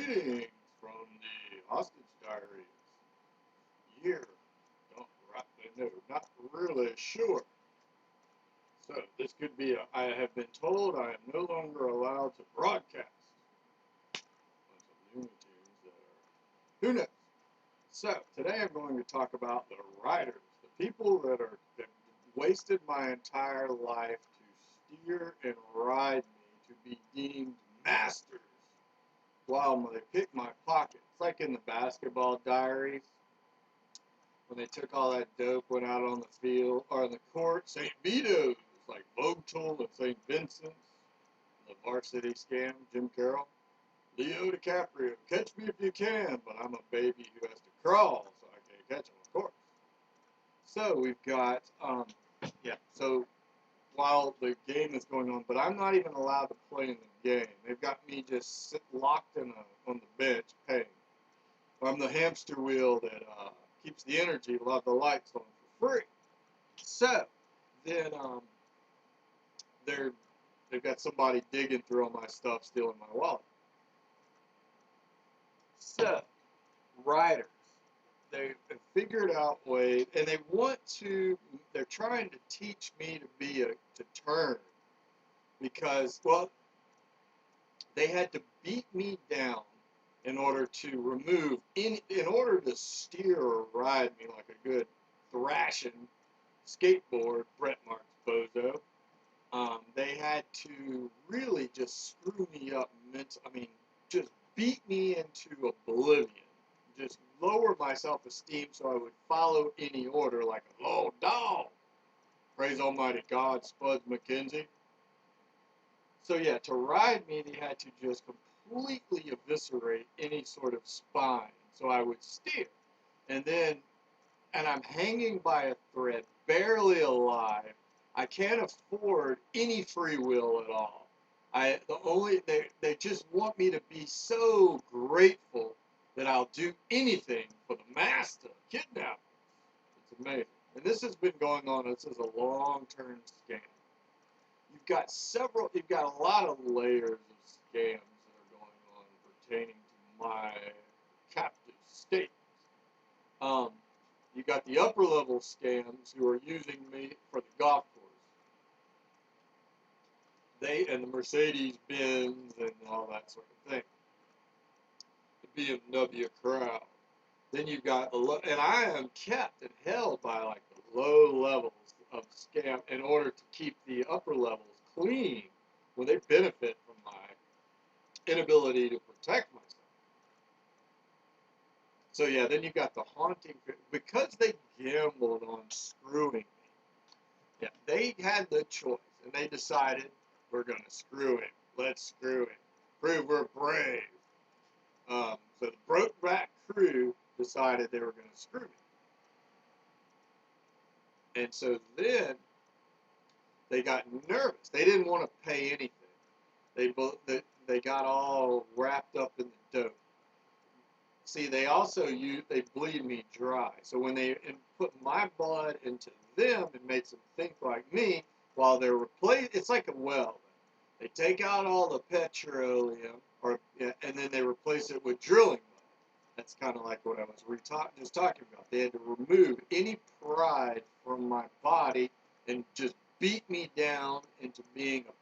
Greetings from the hostage diaries. Year, don't rightly know, not really sure. So this could be I have been told I am no longer allowed to broadcast. Bunch of Looney Tunes that are, who knows? So today I'm going to talk about the Ryders, the people that wasted my entire life to steer and ride me to be deemed masters while they pick my pocket. It's like in the basketball diaries when they took all that dope, went out on the field or on the court. St. Vito's, like Vogel and St. Vincent's, the varsity scam, Jim Carroll. Leo DiCaprio, catch me if you can, but I'm a baby who has to crawl, so I can't catch him, of course. So we've got, so while the game is going on, but I'm not even allowed to play in the game. They've got me just locked on the bench paying. I'm the hamster wheel that keeps the energy while the lights on for free. So then they've got somebody digging through all my stuff, stealing my wallet. So Riders, they've figured out ways, and they're trying to teach me to turn, because, well, they had to beat me down in order to remove, in order to steer or ride me like a good thrashing skateboard, Brett Marks bozo. They had to really just screw me up mentally. Just beat me into oblivion. Just lower my self-esteem so I would follow any order like a low dog. Praise Almighty God, Spuds McKenzie. So yeah, to ride me, they had to just completely eviscerate any sort of spine so I would steer. And I'm hanging by a thread, barely alive. I can't afford any free will at all. They just want me to be so grateful that I'll do anything for the master, kidnap. It's amazing. And this has been going on. This is a long-term scam. You've got a lot of layers of scams that are going on pertaining to my captive state. You got the upper level scams who are using me for the golf course. And the Mercedes Benz and all that sort of thing. The BMW crowd. Then you've got and I am kept and held by like the low levels of scam in order to keep the upper levels clean when they benefit from my inability to protect myself. So yeah, then you've got the haunting, because they gambled on screwing me. Yeah, they had the choice, and they decided, we're going to screw him. Let's screw him. Prove we're brave. So the Brokeback crew decided they were going to screw me. And so then they got nervous. They didn't want to pay anything. They got all wrapped up in the dope. See, they bleed me dry. So when they put my blood into them and makes them think like me, while they're it's like a well. They take out all the petroleum, and then they replace it with drilling mud. That's kind of like what I was just talking about. They had to remove any pride from my body and just beat me down into being a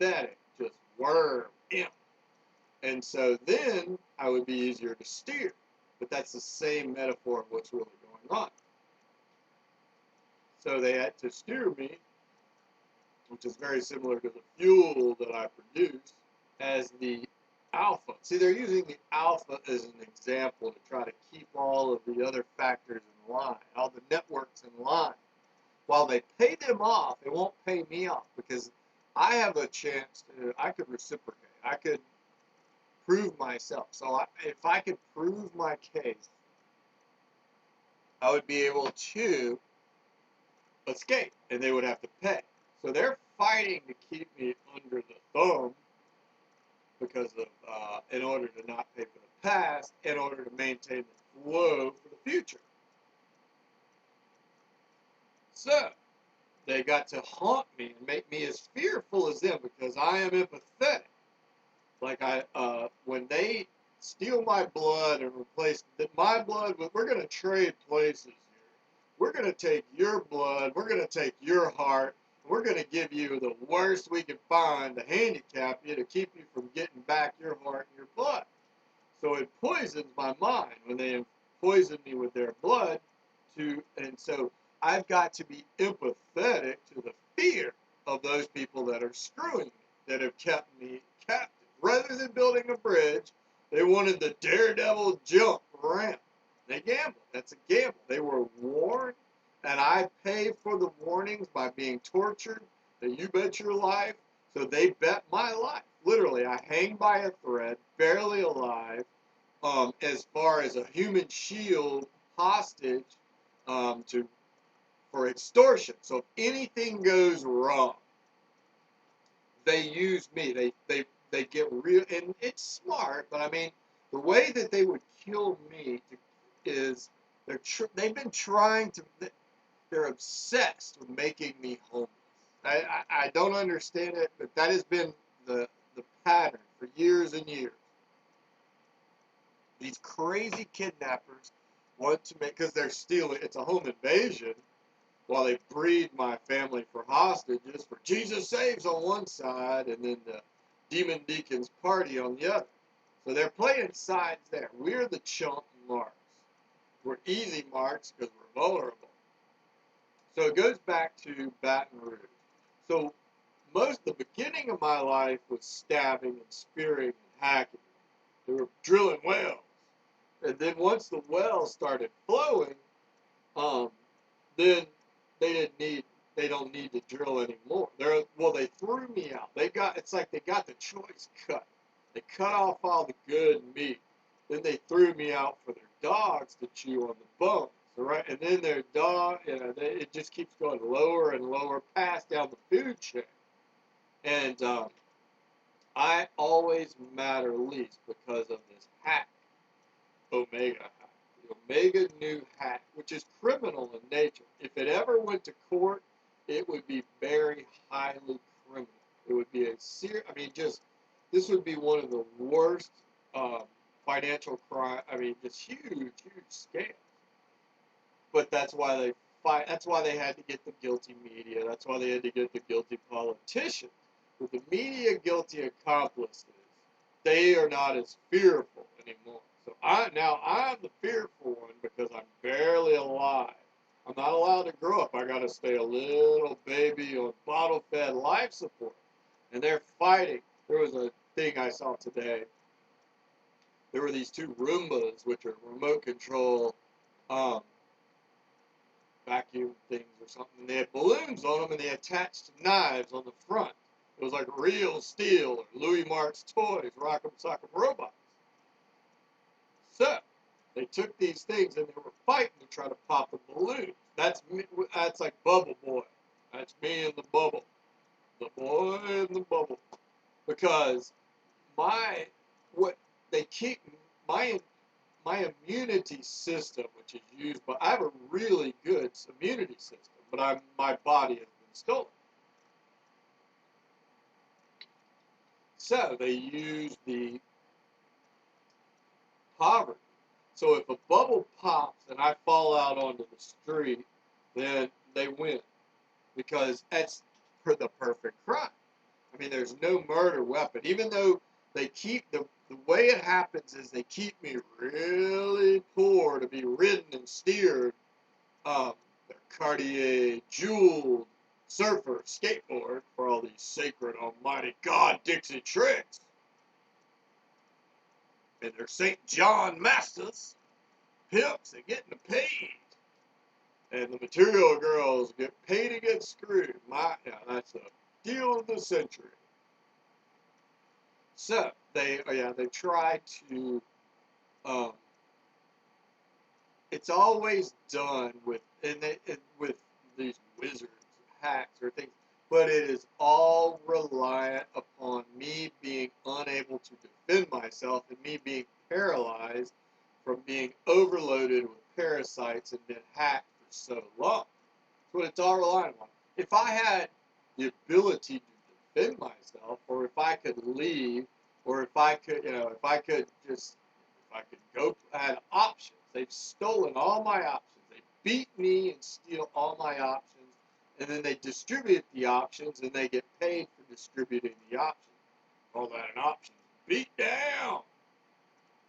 pathetic, just worm imp. And so then I would be easier to steer. But that's the same metaphor of what's really going on. So they had to steer me, which is very similar to the fuel that I produce, as the alpha. See, they're using the alpha as an example to try to keep all of the other factors in line, all the networks in line. While they pay them off, they won't pay me off, because I have a chance I could reciprocate. I could prove myself. So if I could prove my case, I would be able to escape, and they would have to pay. So they're fighting to keep me under the thumb because of, in order to not pay for the past, in order to maintain the flow for the future. So they got to haunt me and make me as fearful as them, because I am empathetic. Like when they steal my blood and replace my blood with, we're going to trade places here. We're going to take your blood, we're going to take your heart, we're going to give you the worst we can find to handicap you to keep you from getting back your heart and your blood. So it poisons my mind when they poison me with their blood. And so I've got to be empathetic to the fear of those people that are screwing me, that have kept me captive. Rather than building a bridge, they wanted the daredevil jump ramp. They gambled. That's a gamble. They were warned, and I pay for the warnings by being tortured, that you bet your life. So they bet my life. Literally, I hang by a thread, barely alive, as far as a human shield hostage for extortion. So if anything goes wrong, they use me. They get real, and it's smart. But I mean, the way that they would kill me is they've been trying to. They're obsessed with making me homeless. I don't understand it, but that has been the pattern for years and years. These crazy kidnappers want to make, because they're stealing. It's a home invasion. While they breed my family for hostages, for Jesus Saves on one side, and then the Demon Deacons Party on the other. So they're playing sides there. We're the chump marks. We're easy marks because we're vulnerable. So it goes back to Baton Rouge. So the beginning of my life was stabbing and spearing and hacking. They were drilling wells. And then once the wells started flowing, then they don't need to drill anymore. They threw me out. It's like they got the choice cut. They cut off all the good meat. Then they threw me out for their dogs to chew on the bones. Right? And then their dog, it just keeps going lower and lower, past down the food chain. And I always matter least because of this hack, Omega hack. The Omega new hack, which is criminal in nature. If it ever went to court, it would be very highly criminal. It would be this would be one of the worst financial crime. Just huge, huge scams. But that's why they fight. That's why they had to get the guilty media. That's why they had to get the guilty politicians. With the media guilty accomplices, they are not as fearful anymore. So I'm the fearful one because I'm barely alive. I'm not allowed to grow up. I got to stay a little baby on bottle-fed life support. And they're fighting. There was a thing I saw today. There were these two Roombas, which are remote control vacuum things or something. And they had balloons on them, and they attached knives on the front. It was like real steel or Louis Mark's toys, Rock'em Sock'em Robots. So they took these things and they were fighting to try to pop the balloons. That's like Bubble Boy. That's me in the bubble. The boy in the bubble. Because my immunity system, which is used by, I have a really good immunity system, but my body has been stolen. So they use the poverty. So if a bubble pops and I fall out onto the street, then they win. Because that's the perfect crime. There's no murder weapon. Even though they keep, the way it happens is they keep me really poor to be ridden and steered. Their Cartier jeweled surfer skateboard for all these sacred almighty God Dixie TriX. And their St. John Masters pimps are getting paid. And the material girls get paid to get screwed. That's the deal of the century. So they try to. It's always done with these wizards, hacks, or things, but it is all reliant upon me being unable to defend myself and me being paralyzed from being overloaded with parasites and been hacked for so long. That's what it's all reliant on. If I had the ability to defend myself, or if I could leave, or if I could just I could go. I had options. They've stolen all my options. They beat me and steal all my options, and then they distribute the options, and they get paid for distributing the options. Call that an option beat down.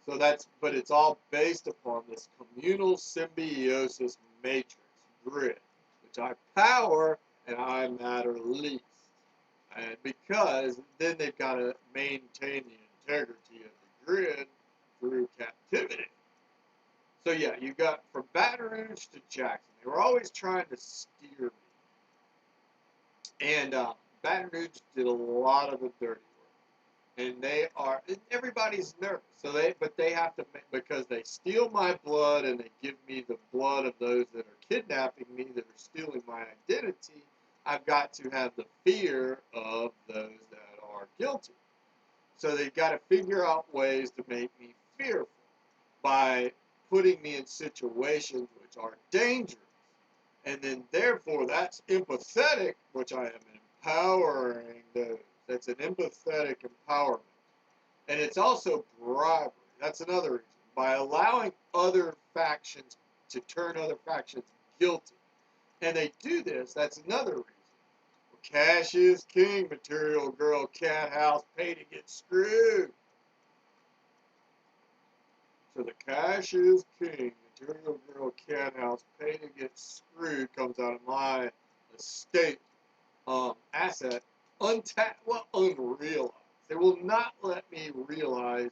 So but it's all based upon this communal symbiosis matrix grid, which I power and I matter least. And because then they've got to maintain the integrity of the grid through captivity. So yeah, you got from Baton Rouge to Jackson. They were always trying to steer me. And Baton Rouge did a lot of the dirty work. And everybody's nervous. But they have to, because they steal my blood and they give me the blood of those that are kidnapping me, that are stealing my identity. I've got to have the fear of those that are guilty. So they've got to figure out ways to make me fearful by putting me in situations which are dangerous. And then therefore that's empathetic, which I am empowering those. That's an empathetic empowerment. And it's also bribery. That's another reason. By allowing other factions to turn other factions guilty. And they do this, that's another reason. Cash is king, material girl, cat house, pay to get screwed. So the cash is king, material girl, cat house, pay to get screwed comes out of my estate asset, unrealized. They will not let me realize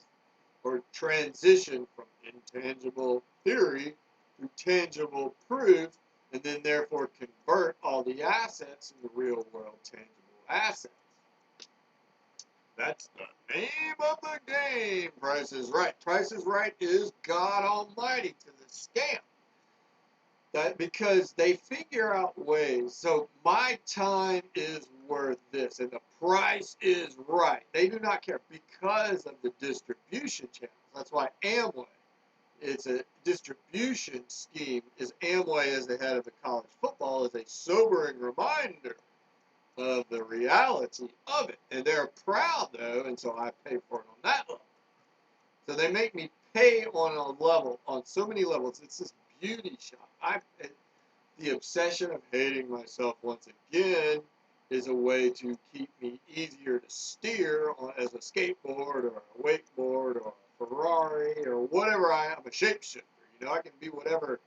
or transition from intangible theory to tangible proof, and then therefore convert all the assets into real world tangible assets. That's the name of the game. Price is Right. Price is Right is God Almighty to the scam. Because they figure out ways. So my time is worth this, and the price is right. They do not care because of the distribution channels. That's why Amway, it's a distribution scheme. Is Amway as the head of the college football is a sobering reminder of the reality of it. And they're proud though, and so I pay for it on that level. So they make me pay on a level, on so many levels. It's this beauty shop. The obsession of hating myself once again is a way to keep me easier to steer as a skateboard or a wakeboard or a Ferrari or whatever I am, a shapeshifter. You know, I can be whatever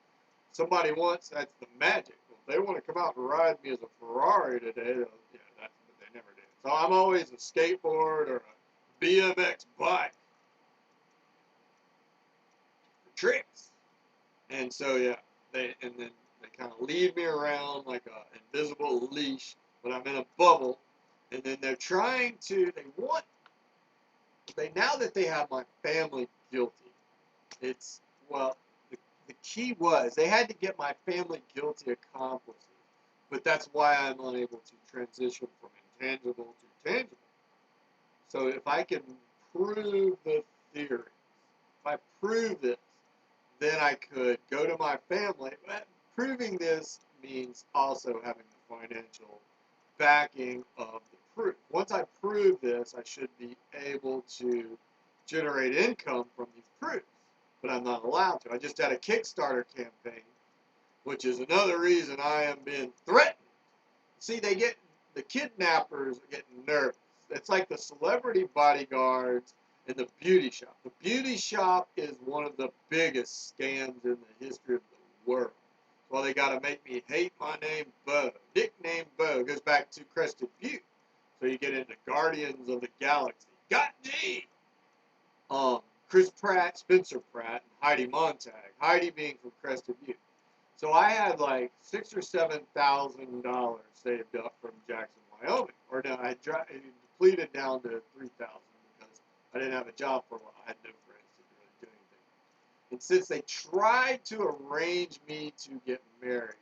somebody wants. That's the magic. Well, if they want to come out and ride me as a Ferrari today, that's what they never did. So I'm always a skateboard or a BMX bike. TriX. And so yeah, then they kind of lead me around like an invisible leash, but I'm in a bubble. And then they're trying to, now that they have my family guilty, the key was they had to get my family guilty accomplices. But that's why I'm unable to transition from intangible to tangible. So if I can prove the theory, if I prove this, then I could go to my family. Proving this means also having the financial backing of the proof. Once I prove this, I should be able to generate income from these proofs, but I'm not allowed to. I just had a Kickstarter campaign, which is another reason I am being threatened. See, the kidnappers are getting nervous. It's like the celebrity bodyguards in the beauty shop. The beauty shop is one of the biggest scams in the history of the world. Well, they got to make me hate my name, Bo. Nickname Bo goes back to Crested Butte. So you get into Guardians of the Galaxy. Got G! Chris Pratt, Spencer Pratt, and Heidi Montag. Heidi being from Crested Butte. So I had like $6,000 or $7,000 saved up from Jackson, Wyoming. Or no, I depleted down to $3,000 because I didn't have a job for a while. I had no friends to really do anything. And since they tried to arrange me to get married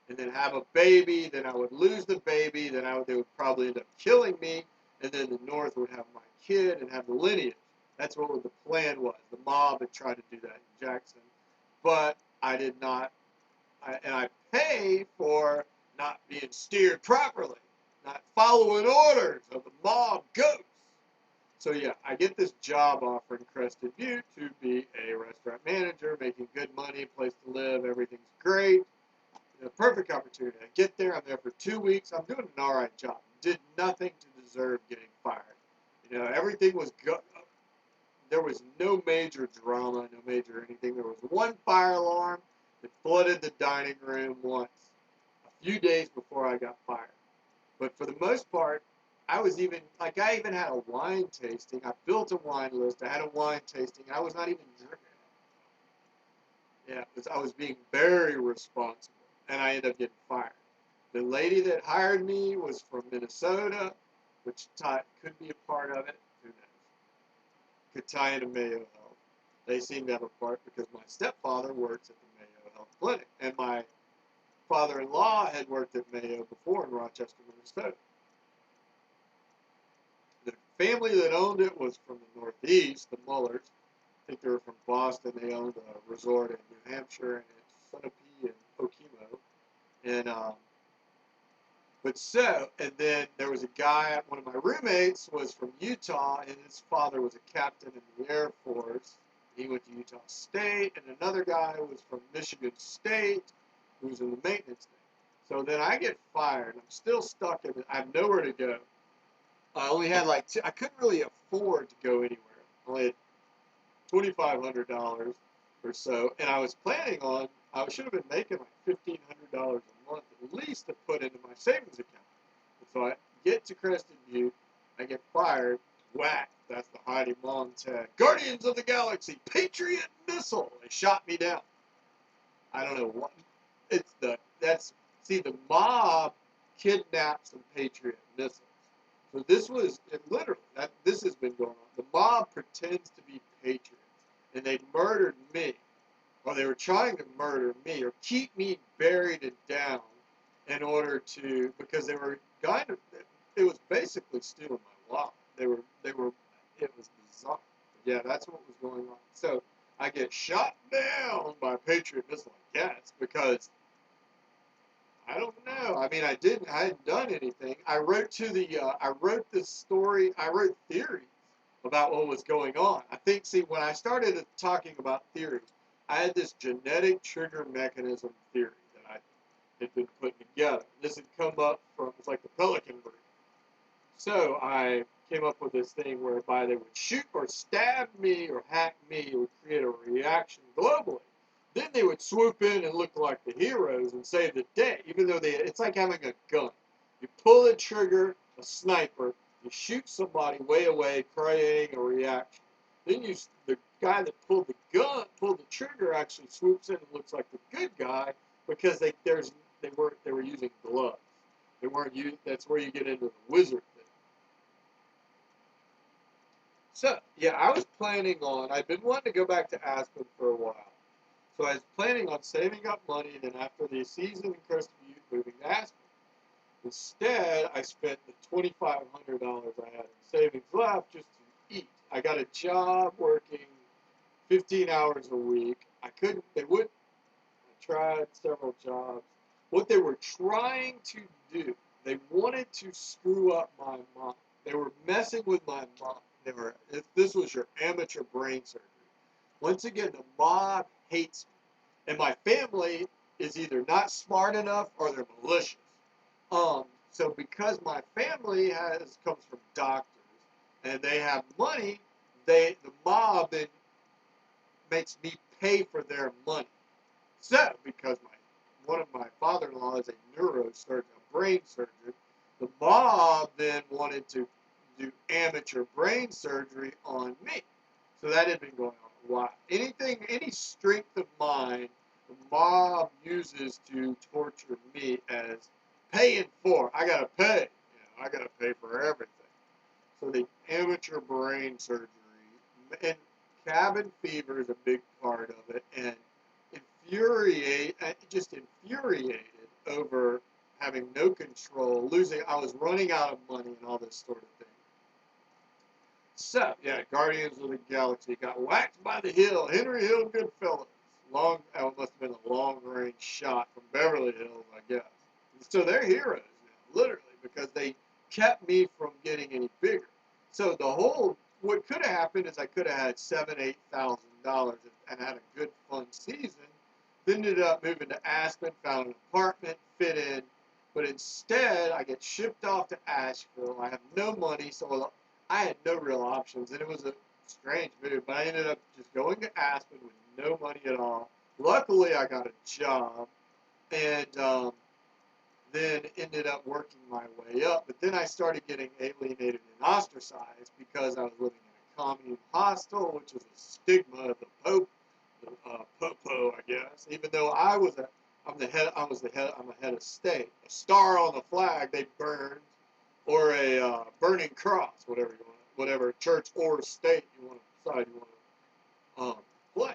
and then have a baby, then I would lose the baby, then they would probably end up killing me, and then the North would have my kid and have the lineage. That's what the plan was. The mob had tried to do that in Jackson, but I did not. And I pay for not being steered properly, not following orders of the mob ghosts. So yeah, I get this job offer in Crested Butte to be a restaurant manager, making good money, place to live, everything's great. Perfect opportunity. I get there, I'm there for 2 weeks, I'm doing an alright job. Did nothing to deserve getting fired. Everything was good. There was no major drama, no major anything. There was one fire alarm that flooded the dining room once, a few days before I got fired. But for the most part, I even had a wine tasting. I built a wine list. I had a wine tasting. I was not even drinking. Yeah, because I was being very responsible, and I ended up getting fired. The lady that hired me was from Minnesota, which could be a part of it. Who knows? Could tie into Mayo Health. They seem to have a part because my stepfather works at the Mayo Health Clinic, and my father-in-law had worked at Mayo before in Rochester, Minnesota. The family that owned it was from the Northeast, the Mullers. I think they were from Boston. They owned a resort in New Hampshire and in Sunapee and Okemo. And then there was a guy, one of my roommates was from Utah, and his father was a captain in the Air Force. He went to Utah State, and another guy was from Michigan State, who was in the maintenance thing. So then I get fired. I'm still stuck in it. I have nowhere to go. I only had I couldn't really afford to go anywhere. I only had $2,500 or so, and I was planning on, I should have been making like $1,500 a month at least to put into my savings account. And so I get to Crested Butte, I get fired, whack, that's the Heidi Mom tag. Guardians of the Galaxy, Patriot missile. They shot me down. I don't know what, the mob kidnapped some Patriot missiles. So this has been going on. The mob pretends to be patriots, and they murdered me, or they were trying to murder me, or keep me buried and down because they were it was basically stealing my wallet. It was bizarre. Yeah, that's what was going on. So I get shot down by a Patriot missile, I guess, because I don't know. I mean, I hadn't done anything. I wrote this story. I wrote theories about what was going on. When I started talking about theories, I had this genetic trigger mechanism theory that I had been putting together. This had come up it's like the Pelican breed. So I came up with this thing whereby they would shoot or stab me or hack me. It would create a reaction globally. Then they would swoop in and look like the heroes and save the day, even though it's like having a gun. You pull the trigger, a sniper, you shoot somebody way away, creating a reaction. Then the guy that pulled the trigger actually swoops in and looks like the good guy because they were using gloves. They weren't using. That's where you get into the wizard thing. So yeah, I'd been wanting to go back to Aspen for a while. So I was planning on saving up money, and then after the season in Crested Butte, moving to Aspen. Instead, I spent the $2,500 I had in savings left just to eat. I got a job working 15 hours a week. I tried several jobs. What they were trying to do, they wanted to screw up my mom. They were messing with my mom. This was your amateur brain surgery. Once again, the mob hates me. And my family is either not smart enough or they're malicious. So because my family comes from doctors and they have money, the mob then makes me pay for their money. So because one of my father-in-law is a neurosurgeon, a brain surgeon, the mob then wanted to do amateur brain surgery on me. So that had been going on a while. Any strength of mine, the mob uses to torture me as paying for. I gotta pay. I gotta pay for everything. So the amateur brain surgery and cabin fever is a big part of it, and just infuriated over having no control, I was running out of money and all this sort of thing. So, yeah, Guardians of the Galaxy got whacked by the hill. Henry Hill Goodfellas. That must have been a long-range shot from Beverly Hills, I guess. So they're heroes now, literally, because they kept me from getting any bigger. So the whole what could have happened is I could have had $7,000-8,000 and had a good fun season. Then ended up moving to Aspen, found an apartment, fit in, but instead I get shipped off to Asheville. I have no money, so I had no real options, and it was a strange move. But I ended up just going to Aspen with no money at all. Luckily, I got a job, and then ended up working my way up. But then I started getting alienated and ostracized because I was living in a commune hostel, which is a stigma of the Pope, the Popo, I guess. Even though I'm a head of state. A star on the flag they burned, or a burning cross, whatever you want, whatever church or state you want to decide you want to play.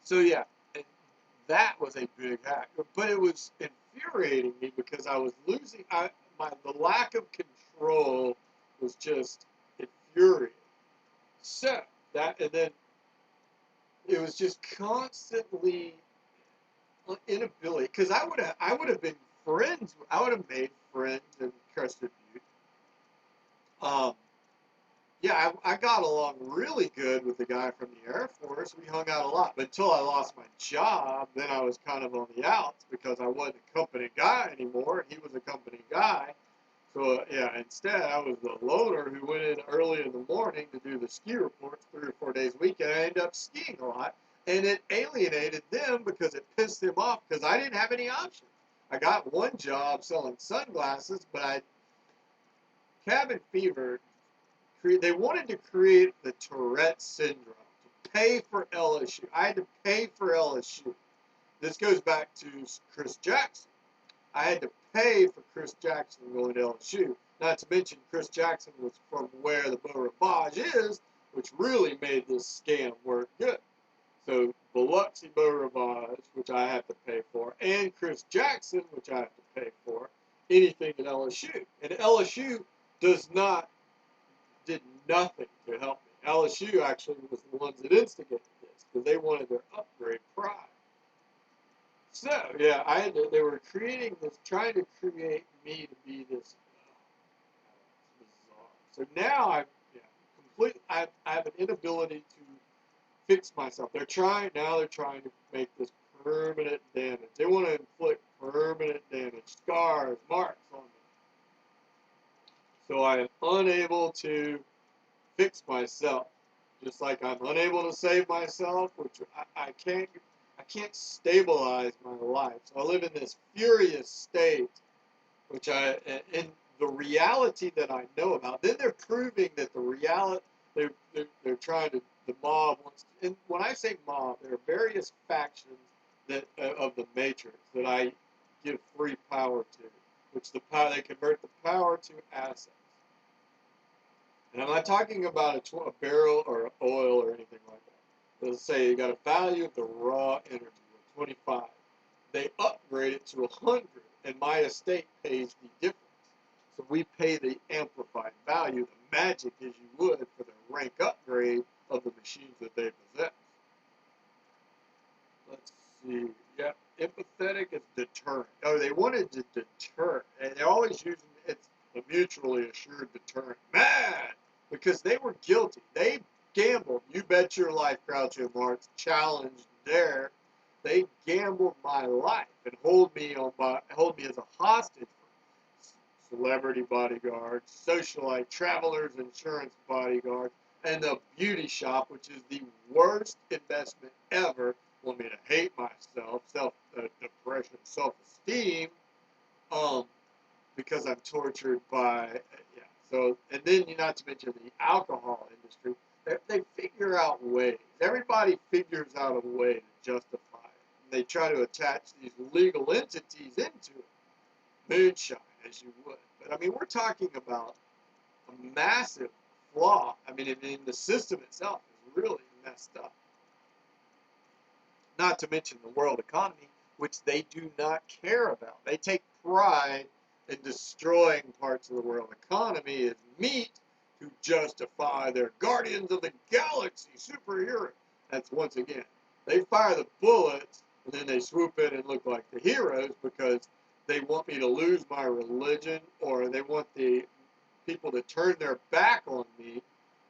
So yeah. That was a big hack, but it was infuriating me because I was losing. The lack of control was just infuriating. So and then it was just constantly inability. Because I would have been friends. I would have made friends in Crested Butte. Yeah, I got along really good with the guy from the Air Force. We hung out a lot. But until I lost my job, then I was kind of on the outs because I wasn't a company guy anymore. He was a company guy. So, yeah, instead, I was the loner who went in early in the morning to do the ski reports 3 or 4 days a week. And I ended up skiing a lot. And it alienated them because it pissed them off because I didn't have any options. I got one job selling sunglasses, but cabin fever. They wanted to create the Tourette's syndrome to pay for LSU. I had to pay for LSU. This goes back to Chris Jackson. I had to pay for Chris Jackson going to LSU. Not to mention Chris Jackson was from where the Beau Rivage is, which really made this scam work good. So Biloxi Beau Rivage, which I have to pay for, and Chris Jackson, which I have to pay for, anything at LSU. And LSU did nothing to help me. LSU actually was the ones that instigated this because they wanted their upgrade prize. So yeah, they were creating this, trying to create me to be this bizarre. So now I have an inability to fix myself. They're trying to make this permanent damage. They want to inflict permanent damage, scars, marks on me. So I am unable to fix myself, just like I'm unable to save myself, which I can't stabilize my life. So I live in this furious state, which in the reality that I know about. Then they're proving that the reality they're trying to, the mob wants. And when I say mob, there are various factions that of the Matrix that I give free power to, which they convert the power to assets. And I'm not talking about a barrel or oil or anything like that. Let's say you got a value of the raw energy of 25. They upgrade it to 100, and my estate pays the difference. So we pay the amplified value, the magic as you would for the rank upgrade of the machines that they possess. Let's see. Yep, empathetic is deterrent. Oh, they wanted to deter, and they're always using it's a mutually assured deterrent. Mad! Because they were guilty. They gambled. You bet your life, Groucho Marx challenged there. They gambled my life and hold me as a hostage for celebrity bodyguards, socialite, travelers insurance bodyguards, and the beauty shop, which is the worst investment ever. Want me to hate myself, depression, self-esteem, because I'm tortured by, yeah. So, and then not to mention the alcohol industry, they figure out ways. Everybody figures out a way to justify it. And they try to attach these legal entities into it. Moonshine, as you would. But I mean, we're talking about a massive flaw. I mean, the system itself is really messed up. Not to mention the world economy, which they do not care about. They take pride in destroying parts of the world economy as meat to justify their Guardians of the Galaxy superhero. That's once again, they fire the bullets and then they swoop in and look like the heroes because they want me to lose my religion, or they want the people to turn their back on me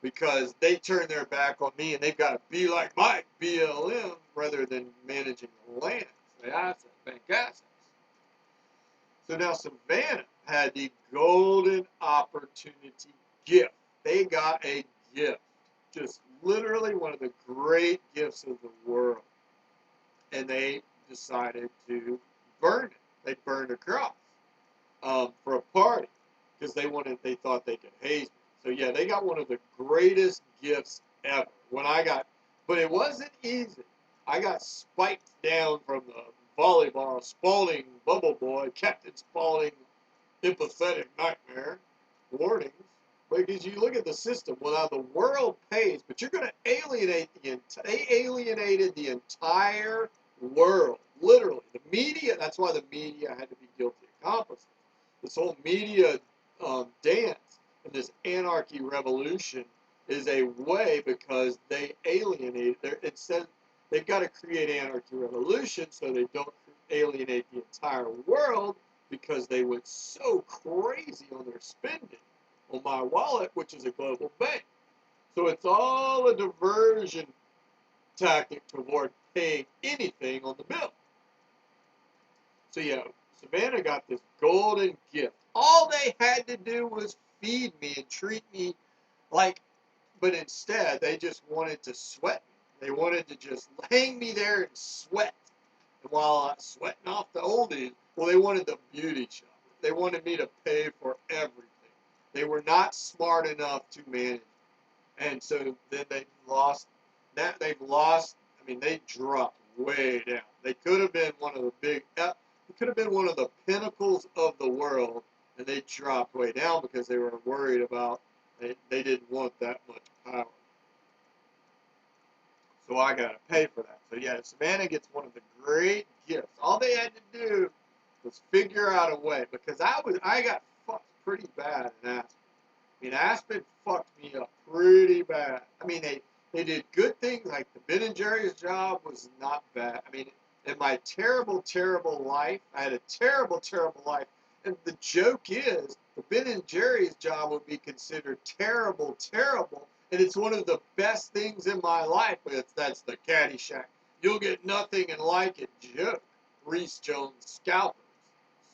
because they turn their back on me and they've got to be like Mike, BLM, rather than managing the land, the assets, bank assets. So now Savannah had the golden opportunity gift. They got a gift. Just literally one of the great gifts of the world. And they decided to burn it. They burned a cross for a party because they thought they could haze me. So yeah, they got one of the greatest gifts ever. But it wasn't easy. I got spiked down from the volleyball, Spalding Bubble Boy, Captain Spalding, empathetic nightmare warnings. Because you look at the system, well, now the world pays, but you're going to alienate they alienated the entire world, literally. The media, that's why the media had to be guilty accomplices. This whole media dance and this anarchy revolution is a way because they alienate, they've got to create anarchy revolution so they don't alienate the entire world because they went so crazy on their spending on my wallet, which is a global bank. So it's all a diversion tactic to avoid paying anything on the bill. So yeah, Savannah got this golden gift. All they had to do was feed me and treat me like, but instead they just wanted to sweat me. They wanted to just hang me there and sweat. And while I'm sweating off the oldies, well, they wanted the beauty shop. They wanted me to pay for everything. They were not smart enough to manage. And so then they lost. They've lost. I mean, they dropped way down. They could have been one of the it could have been one of the pinnacles of the world, and they dropped way down because they were worried about, they didn't want that much power. So I got to pay for that. So yeah, Savannah gets one of the great gifts. All they had to do was figure out a way, because I got fucked pretty bad in Aspen. I mean, Aspen fucked me up pretty bad. I mean, they did good things, like the Ben and Jerry's job was not bad. I mean, in my terrible, terrible life, I had a terrible, terrible life. And the joke is, the Ben and Jerry's job would be considered terrible, terrible. And it's one of the best things in my life. That's the Caddyshack. You'll get nothing and like it joke. Reese Jones scalpers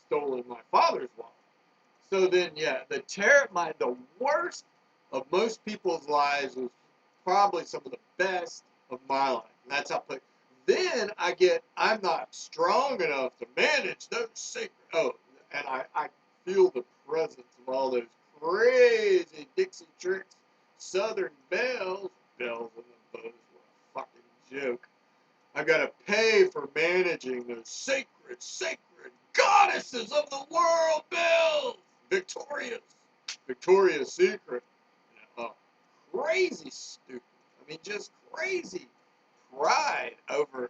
stolen my father's wallet. So then, yeah, the worst of most people's lives was probably some of the best of my life. And that's how. Then I'm not strong enough to manage those secret. Oh, and I feel the presence of all those crazy Dixie TriX Southern bells. Bells in the bows were a fucking joke. I've got to pay for managing those sacred goddesses of the world bells. Victoria's Secret. Crazy stupid. I mean, just crazy pride over. I mean,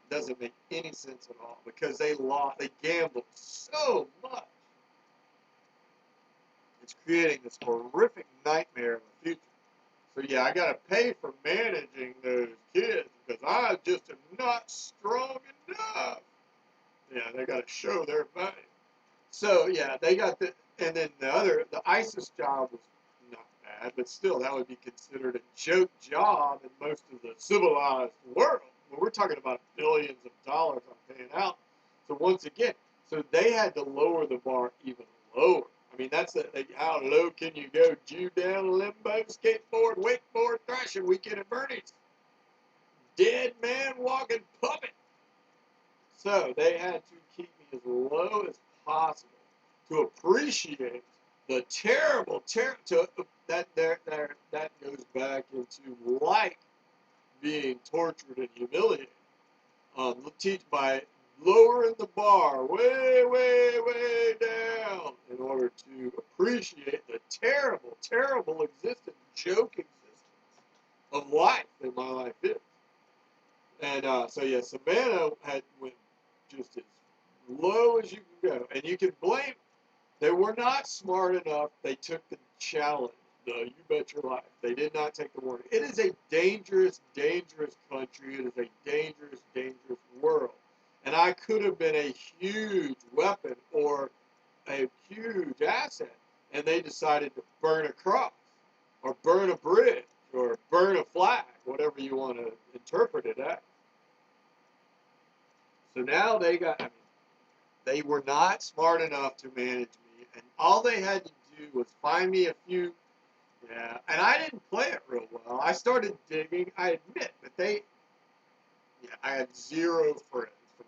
it doesn't make any sense at all because they gambled so much. It's creating this horrific nightmare of the future. So yeah, I got to pay for managing those kids because I just am not strong enough. Yeah, they got to show their value. So yeah, they got and then the ISIS job was not bad, but still that would be considered a joke job in most of the civilized world. Well, we're talking about billions of dollars I'm paying out. So once again, so they had to lower the bar even lower. I mean, how low can you go? Jew down, limbo, skateboard, wakeboard, thrashing, weekend at Bernie's. Dead man walking puppet. So they had to keep me as low as possible to appreciate the terrible, that goes back into like being tortured and humiliated. Teach by lowering the bar way, way, way down in order to appreciate the terrible, terrible existence, joke existence of life that my life is. And so yeah, Savannah went just as low as you can go, and you can blame. They were not smart enough. They took the challenge. You bet your life. They did not take the warning. It is a dangerous, dangerous country. It is a dangerous, dangerous world. And I could have been a huge weapon or a huge asset and they decided to burn a cross, or burn a bridge, or burn a flag, whatever you want to interpret it as. So now they were not smart enough to manage me, and all they had to do was find me a few. Yeah, and I didn't play it real well. I started digging. I admit, but I had zero friends from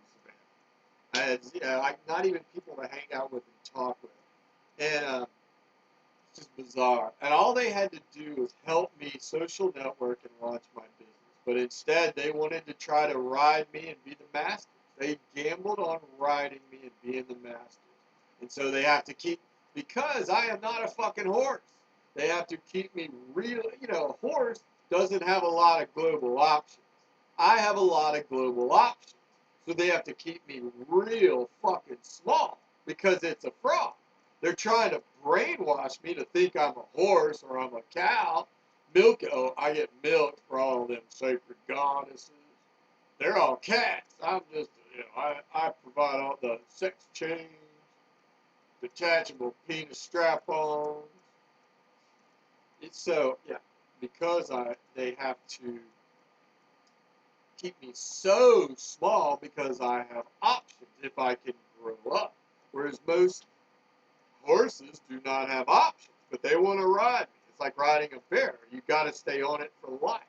Savannah. I had like not even people to hang out with and talk with, and it's just bizarre. And all they had to do was help me social network and launch my business. But instead, they wanted to try to ride me and be the master. They gambled on riding me and being the master. And so they have to keep, because I am not a fucking horse, they have to keep me real. You know, a horse doesn't have a lot of global options. I have a lot of global options. So they have to keep me real fucking small because it's a fraud. They're trying to brainwash me to think I'm a horse or I'm a cow. I get milk for all of them sacred goddesses. They're all cats. I'm just, I provide all the sex change, detachable penis strap-ons. It's so, yeah, because they have to keep me so small because I have options if I can grow up. Whereas most horses do not have options, but they want to ride me. It's like riding a bear. You got to stay on it for life.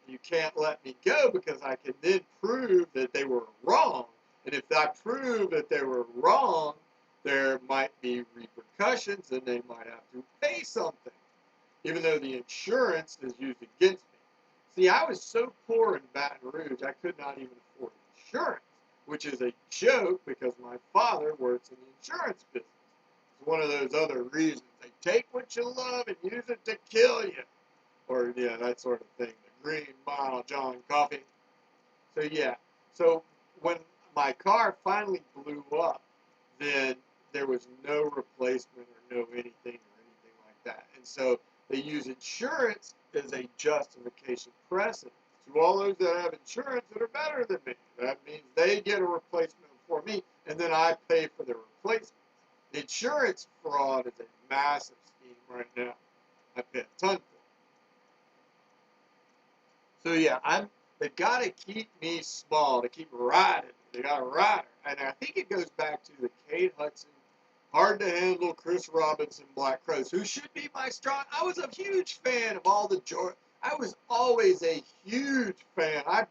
You can't let me go because I can then prove that they were wrong. And if I prove that they were wrong, there might be repercussions and they might have to pay something, even though the insurance is used against me. See, I was so poor in Baton Rouge, I could not even afford insurance, which is a joke because my father works in the insurance business. It's one of those other reasons. They take what you love and use it to kill you. Or, yeah, that sort of thing. The Green Mile John Coffee. So, yeah. So, when my car finally blew up, then there was no replacement or no anything like that. And so, they use insurance as a justification precedent to all those that have insurance that are better than me. That means they get a replacement for me, and then I pay for the replacement. The insurance fraud is a massive scheme right now. I pay a ton for it. So yeah, they've got to keep me small, to keep riding. They got to ride her. And I think it goes back to the Kate Hudson, hard to handle Chris Robinson Black Crowes, who should be my strong. I was a huge fan of all the Georgia. I was always a huge fan. I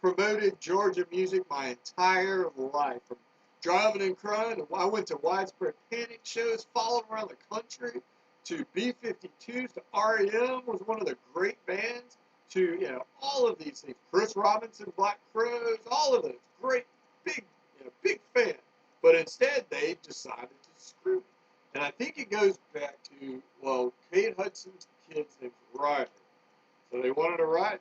promoted Georgia music my entire life, from driving and crying. I went to widespread panic shows, followed around the country, to B-52s, to REM was one of the great bands, to all of these things. Chris Robinson, Black Crowes, all of those great, big fan. But instead, they decided to screw me. And I think it goes back to, well, Kate Hudson's kid's name's Ryder. So they wanted to ride.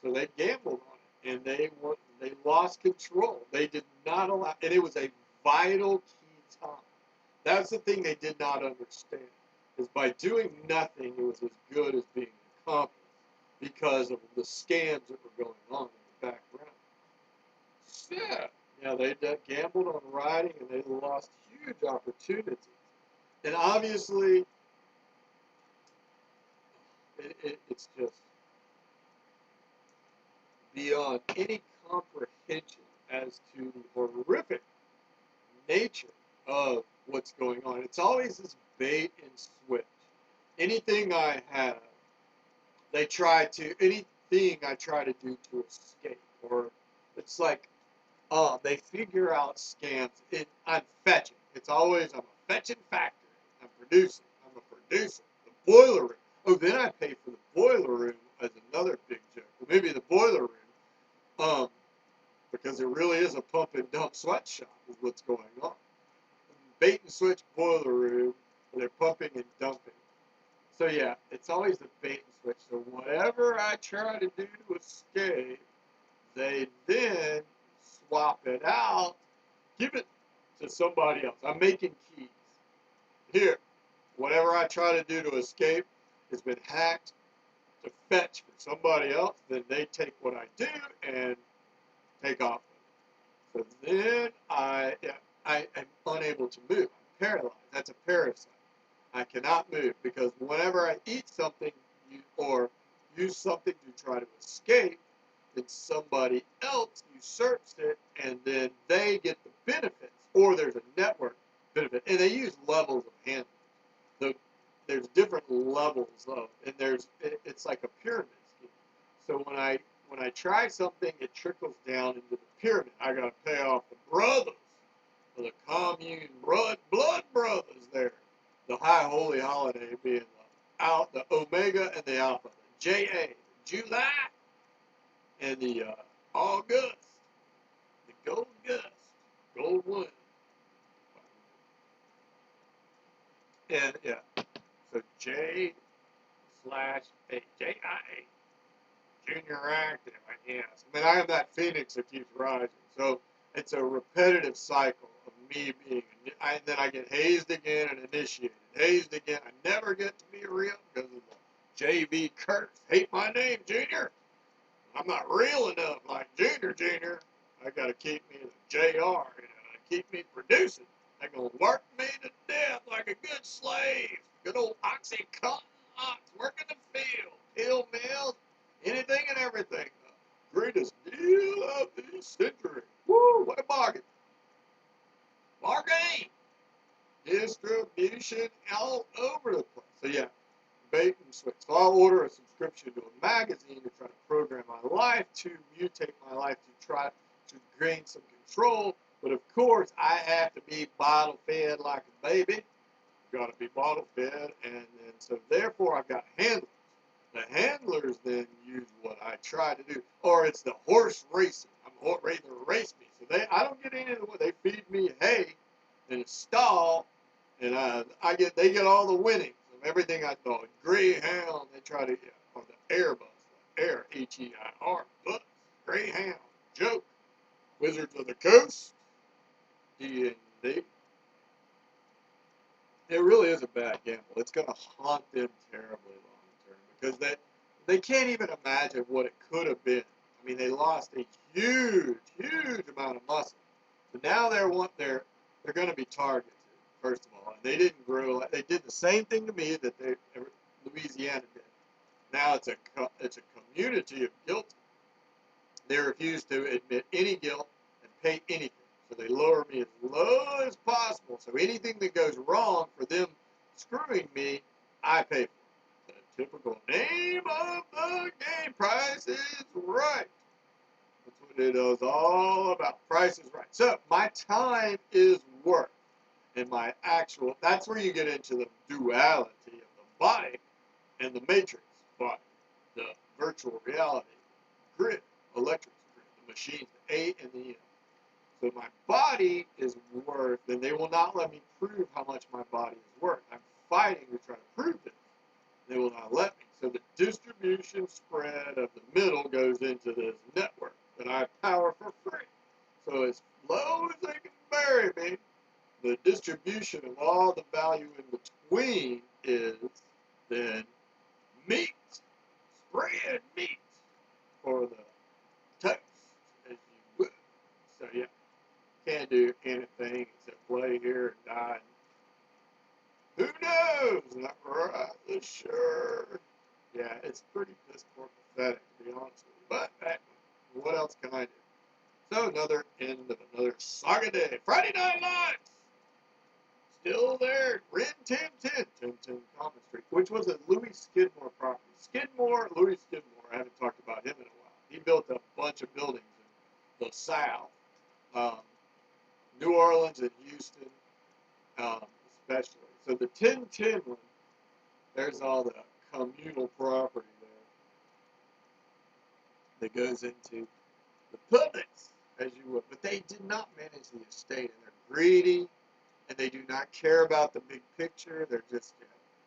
So they gambled on it. And they lost control. They did not allow, and it was a vital key time. That's the thing they did not understand, is by doing nothing, it was as good as being accomplished because of the scams that were going on in the background. Yeah, they gambled on riding and they lost huge opportunities. And obviously, it's just beyond any comprehension as to the horrific nature of what's going on. It's always this bait and switch. Anything I have, anything I try to do to escape, or it's like, they figure out scams. I'm fetching. It's always, I'm a fetching factory. I'm producing. I'm a producer. The boiler room. Oh, then I pay for the boiler room as another big joke. Well, maybe the boiler room, because it really is a pump and dump sweatshop is what's going on. Bait and switch boiler room, where they're pumping and dumping. So yeah, it's always the bait and switch. So whatever I try to do to escape, they then swap it out, give it to somebody else. I'm making keys. Here, whatever I try to do to escape has been hacked to fetch for somebody else. Then they take what I do and take off with it. So then I am unable to move. I'm paralyzed. That's a parasite. I cannot move because whenever I eat something or use something to try to escape, then somebody else usurps it, and then they get the benefits, or there's a network benefit, and they use levels of handling. So there's different levels of, and it's like a pyramid scheme. So when I try something, it trickles down into the pyramid. I got to pay off the brothers, the commune blood brothers there. The high holy holiday being the Omega and the Alpha, the JA, July, and the August, the Gold Gust, Gold One. And yeah, so J/A, JIA, Junior Active, I guess. I mean, I am that phoenix that keeps rising. So it's a repetitive cycle of me being, and then I get hazed again and initiated. Hazed again. I never get to be real because of the JV curse. Hate my name, Junior. I'm not real enough like Junior. I got to keep me the JR, you know, keep me producing. They're going to work me to death like a good slave. Good old Oxycontin ox, work in the field, pill mills, anything and everything. The greatest deal of the century. Woo, what a bargain. Bargain. Distribution all over the place. So yeah, bait and switch. So I'll order a subscription to a magazine to try to program my life, to mutate my life, to try to gain some control. But of course, I have to be bottle fed like a baby. Got to be bottle fed, and so therefore I've got handlers. The handlers then use what I try to do, or it's the horse racing. I'm ready to race me, so I don't get any of the. They feed me hay in a stall, and they get all the winnings of everything I thought. Greyhound, they try to, or the Airbus, Air HEIR bus, Greyhound, joke, Wizards of the Coast, D&D. It really is a bad gamble. It's going to haunt them terribly long term because they can't even imagine what it could have been. I mean, they lost a huge amount of muscle. So now they're going to be targeted, first of all. And they didn't grow. They did the same thing to me that Louisiana did. Now it's a community of guilty. They refuse to admit any guilt and pay anything. So they lower me as low as possible. So anything that goes wrong for them screwing me, I pay for. The typical name of the game, Price is Right. That's what it is all about. Price is Right. So my time is worth. And that's where you get into the duality of the body and the matrix body, the virtual reality grid, electric grid, the machines, the A and the M. So my body is worth, and they will not let me prove how much my body is worth. I'm fighting to try to prove it. They will not let me. So the distribution spread of the middle goes into this network that I power for free. So as low as they can bury me, the distribution of all the value in between is then meat, spread meat for the toast, as you would. So yeah. Can't do anything except play here and die. Who knows? Not right, sure. Yeah, it's pretty piss poor pathetic, to be honest with you. But what else can I do? So another end of another saga day. Friday Night Lights. Still there. Ren 1010 Common Street, which was a Louis Skidmore property. Louis Skidmore, I haven't talked about him in a while. He built a bunch of buildings in the South. New Orleans and Houston, especially. So the 1010 one, there's all the communal property there that goes into the publics, as you would. But they did not manage the estate, and they're greedy, and they do not care about the big picture. They're just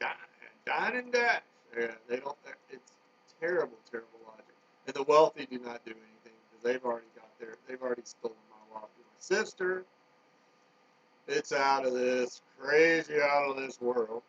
dine and dash. They don't. It's terrible logic. And the wealthy do not do anything because they've already stolen my wealth. My sister. It's out of this world.